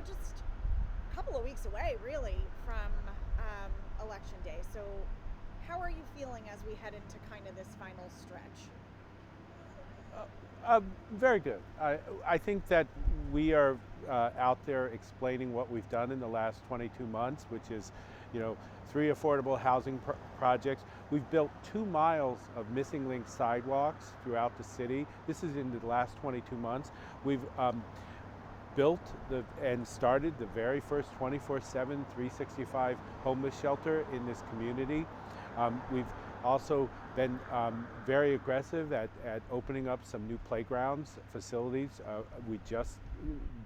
just a couple of weeks away, really, from Election Day. So, how are you feeling as we head into kind of this final stretch? Very good. I think that we are out there explaining what we've done in the last 22 months, which is, 3 affordable housing projects. We've built 2 miles of missing link sidewalks throughout the city. This is in the last 22 months. We've built and started the very first 24/7, 365 homeless shelter in this community. We've also been very aggressive at opening up some new playgrounds, facilities. We just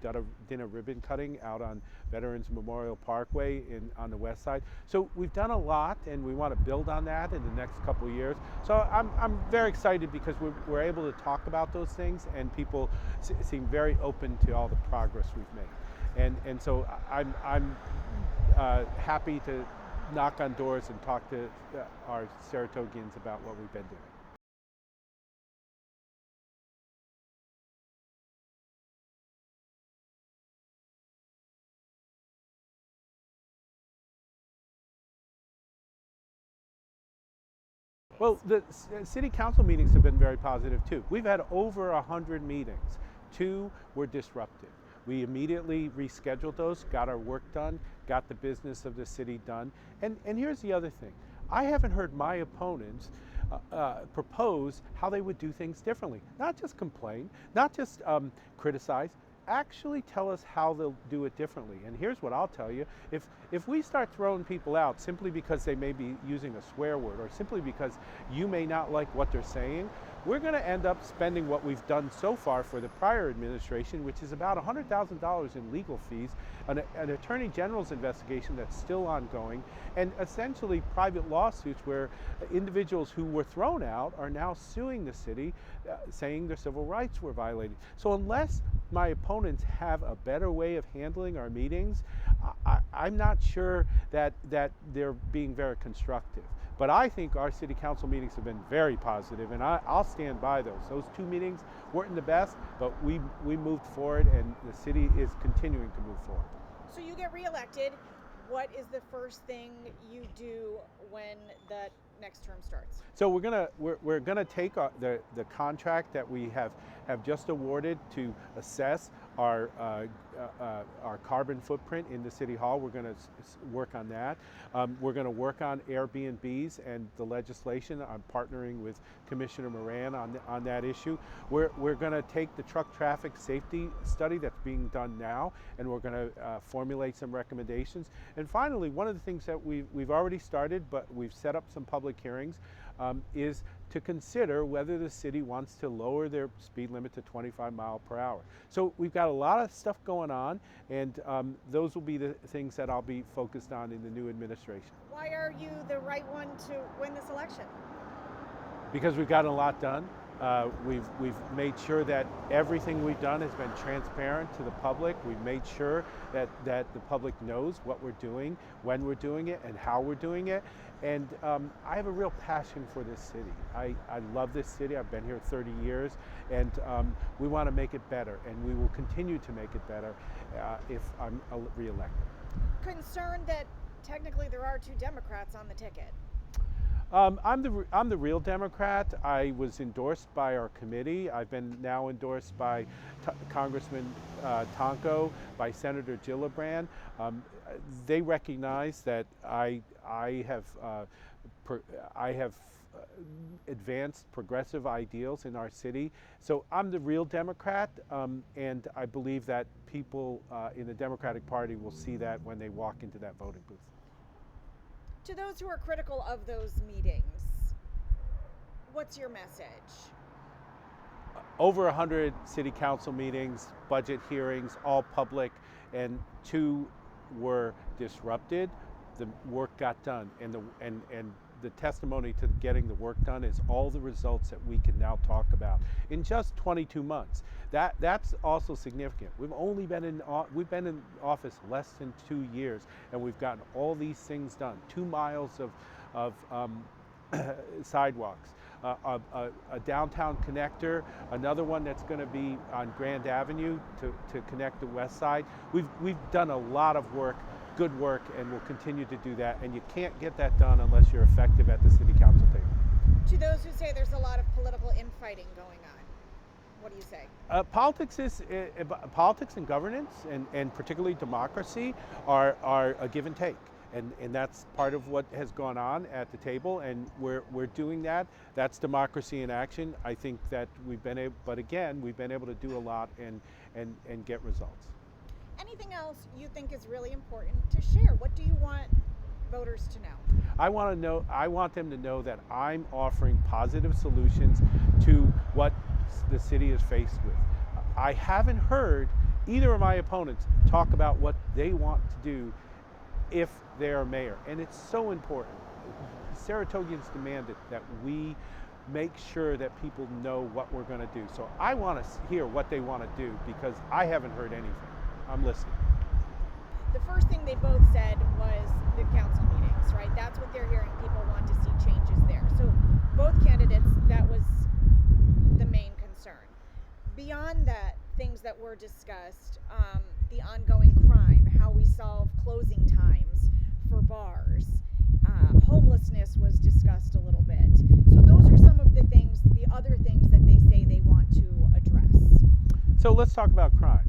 did a ribbon cutting out on Veterans Memorial Parkway on the west side. So we've done a lot, and we want to build on that in the next couple of years. So I'm very excited because we're able to talk about those things, and people seem very open to all the progress we've made. And so I'm happy to knock on doors and talk to our Saratogians about what we've been doing. Well, the city council meetings have been very positive too. We've had over 100 meetings. 2 were disrupted. We immediately rescheduled those, got our work done, got the business of the city done. And here's the other thing. I haven't heard my opponents propose how they would do things differently. Not just complain, not just criticize, actually tell us how they'll do it differently. And here's what I'll tell you. If we start throwing people out simply because they may be using a swear word, or simply because you may not like what they're saying, we're going to end up spending what we've done so far for the prior administration, which is about $100,000 in legal fees, an attorney general's investigation that's still ongoing, and essentially private lawsuits where individuals who were thrown out are now suing the city, saying their civil rights were violated. So unless my opponents have a better way of handling our meetings, I'm not sure that they're being very constructive. But I think our city council meetings have been very positive, and I'll stand by those. Those 2 meetings weren't the best, but we moved forward, and the city is continuing to move forward. So, you get reelected. What is the first thing you do when the next term starts? So we're gonna take the contract that we have just awarded to assess our carbon footprint in the city hall. We're gonna work on that. We're gonna work on Airbnbs and the legislation. I'm partnering with Commissioner Moran on that issue. We're gonna take the truck traffic safety study that's being done now, and we're gonna formulate some recommendations. And finally, one of the things that we've already started, but we've set up some public hearings, is to consider whether the city wants to lower their speed limit to 25 miles per hour. So we've got a lot of stuff going on, and those will be the things that I'll be focused on in the new administration. Why are you the right one to win this election? Because we've gotten a lot done. We've made sure that everything we've done has been transparent to the public. We've made sure that the public knows what we're doing, when we're doing it, and how we're doing it. And I have a real passion for this city. I love this city. I've been here 30 years, and we want to make it better, and we will continue to make it better if I'm reelected. Concerned that technically there are 2 Democrats on the ticket. I'm the real Democrat. I was endorsed by our committee. I've been now endorsed by Congressman Tonko, by Senator Gillibrand. They recognize that I have advanced progressive ideals in our city. So I'm the real Democrat, and I believe that people in the Democratic Party will see that when they walk into that voting booth. To those who are critical of those meetings, what's your message? Over 100 city council meetings, budget hearings, all public, and 2 were disrupted. The work got done, and the testimony to getting the work done is all the results that we can now talk about in just 22 months. That's also significant. We've been in office less than 2 years, and we've gotten all these things done. 2 miles of sidewalks. a downtown connector, another one that's going to be on Grand Avenue to connect the west side. We've done a lot of work, good work, and we'll continue to do that. And you can't get that done unless you're effective at the city council table. To those who say there's a lot of political infighting going on, what do you say? Politics and governance, and particularly democracy, are a give and take. And that's part of what has gone on at the table, and we're doing that. That's democracy in action. I think that we've been able to do a lot and get results. Anything else you think is really important to share? What do you want voters to know? I want them to know that I'm offering positive solutions to what the city is faced with. I haven't heard either of my opponents talk about what they want to do if they're mayor, and it's so important. Saratogians demanded that we make sure that people know what we're going to do. So I want to hear what they want to do, because I haven't heard anything. I'm listening. The first thing they both said was the council meetings, right? That's what they're hearing. People want to see changes there. So both candidates, that was the main concern. Beyond that, things that were discussed, the ongoing crime, how we solve closing times for bars, homelessness was discussed a little bit. So those are some of the other things that they say they want to address. So let's talk about crime.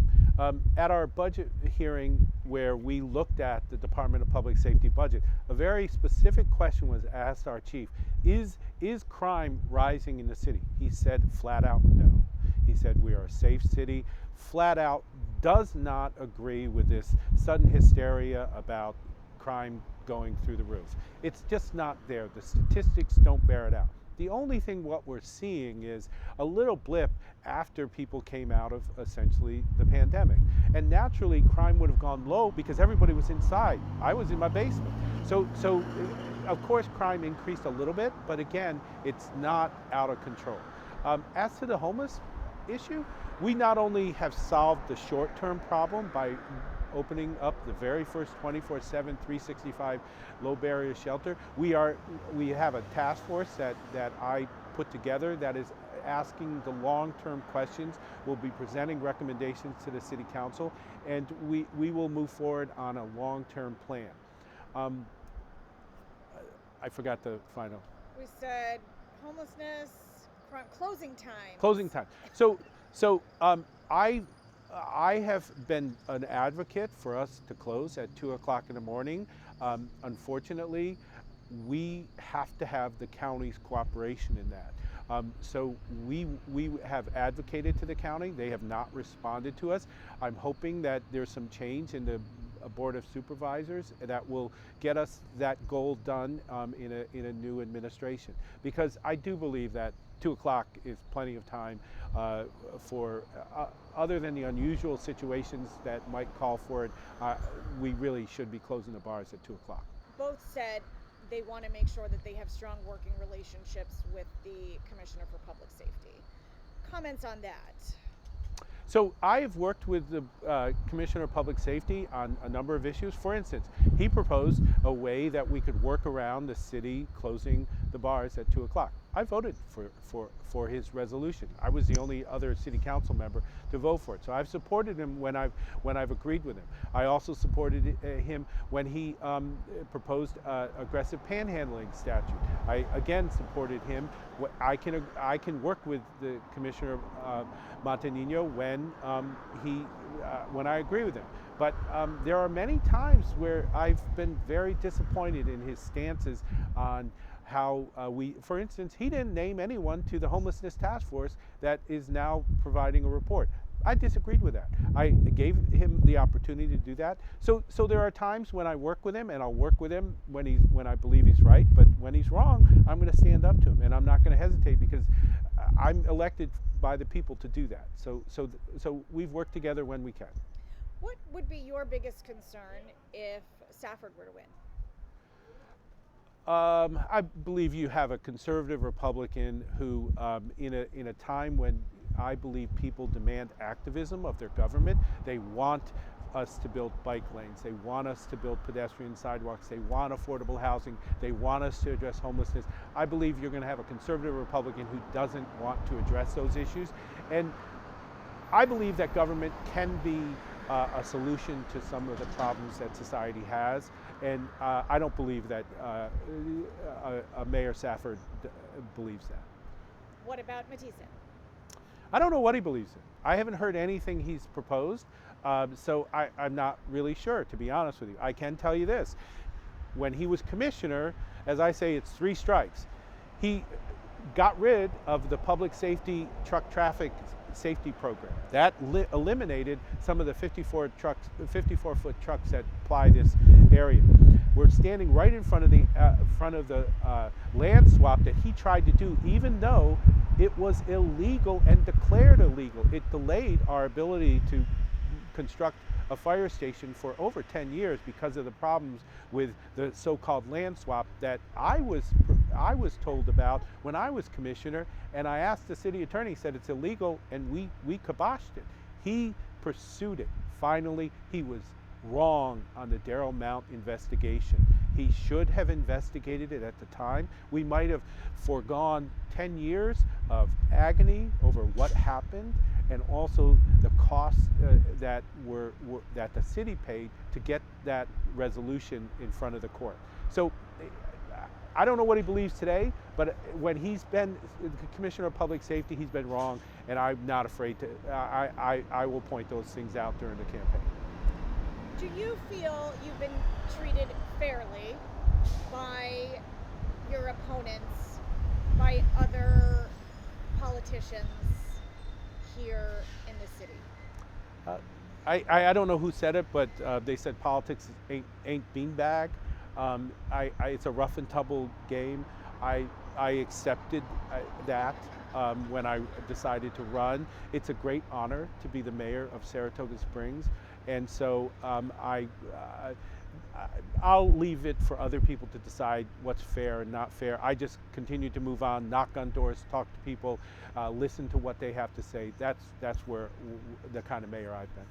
At our budget hearing, where we looked at the Department of Public Safety budget, a very specific question was asked our chief: Is crime rising in the city? He said flat out no. He said we are a safe city. Flat out does not agree with this sudden hysteria about crime going through the roof. It's just not there. The statistics don't bear it out. The only thing what we're seeing is a little blip after people came out of essentially the pandemic. And naturally, crime would have gone low because everybody was inside. I was in my basement. So of course, crime increased a little bit, but again, it's not out of control. As to the homeless issue, we not only have solved the short-term problem by opening up the very first 24/7, 365 low barrier shelter. We have a task force that I put together that is asking the long-term questions. We'll be presenting recommendations to the city council, and we will move forward on a long-term plan. I forgot the final. We said homelessness, closing time. Closing time. So I have been an advocate for us to close at 2 o'clock in the morning. Unfortunately, we have to have the county's cooperation in that. So we have advocated to the county. They have not responded to us. I'm hoping that there's some change in the Board of Supervisors that will get us that goal done in a new administration. Because I do believe that 2 o'clock is plenty of time for, other than the unusual situations that might call for it, we really should be closing the bars at 2 o'clock. Both said they want to make sure that they have strong working relationships with the Commissioner for Public Safety. Comments on that? So I have worked with the Commissioner of Public Safety on a number of issues. For instance, he proposed a way that we could work around the city closing the bars at 2 o'clock. I voted for his resolution. I was the only other city council member to vote for it. So I've supported him when I've agreed with him. I also supported him when he proposed aggressive panhandling statute. I again supported him. I can work with the Commissioner Montanino when I agree with him. But there are many times where I've been very disappointed in his stances on how for instance, he didn't name anyone to the homelessness task force that is now providing a report. I disagreed with that. I gave him the opportunity to do that. So there are times when I work with him, and I'll work with him when I believe he's right. But when he's wrong, I'm going to stand up to him, and I'm not going to hesitate, because I'm elected by the people to do that. So we've worked together when we can. What would be your biggest concern if Stafford were to win? I believe you have a conservative Republican who, in a time when I believe people demand activism of their government, they want us to build bike lanes. They want us to build pedestrian sidewalks. They want affordable housing. They want us to address homelessness. I believe you're going to have a conservative Republican who doesn't want to address those issues. And I believe that government can be a solution to some of the problems that society has, and I don't believe that Mayor Safford believes that. What about Matisse? I don't know what he believes in. I haven't heard anything he's proposed, so I'm not really sure, to be honest with you. I can tell you this. When he was commissioner, as I say, it's 3 strikes. He got rid of the public safety truck traffic safety program. That eliminated some of the 54-foot trucks that ply this area. We're standing right in front of the land swap that he tried to do, even though it was illegal and declared illegal. It delayed our ability to construct a fire station for over 10 years because of the problems with the so-called land swap that I was told about when I was commissioner, and I asked the city attorney, said it's illegal, and we kiboshed it. He pursued it. Finally, he was wrong on the Darrell Mount investigation. He should have investigated it at the time. We might have foregone 10 years of agony over what happened, and also the costs that the city paid to get that resolution in front of the court. So I don't know what he believes today, but when he's been the Commissioner of Public Safety, he's been wrong, and I'm not afraid to. I will point those things out during the campaign. Do you feel you've been treated fairly by your opponents, by other politicians here in the city? I don't know who said it, but they said politics ain't beanbag. It's a rough and tumble game. I accepted that when I decided to run. It's a great honor to be the mayor of Saratoga Springs, and so I'll leave it for other people to decide what's fair and not fair. I just continue to move on, knock on doors, talk to people, listen to what they have to say. That's where the kind of mayor I've been.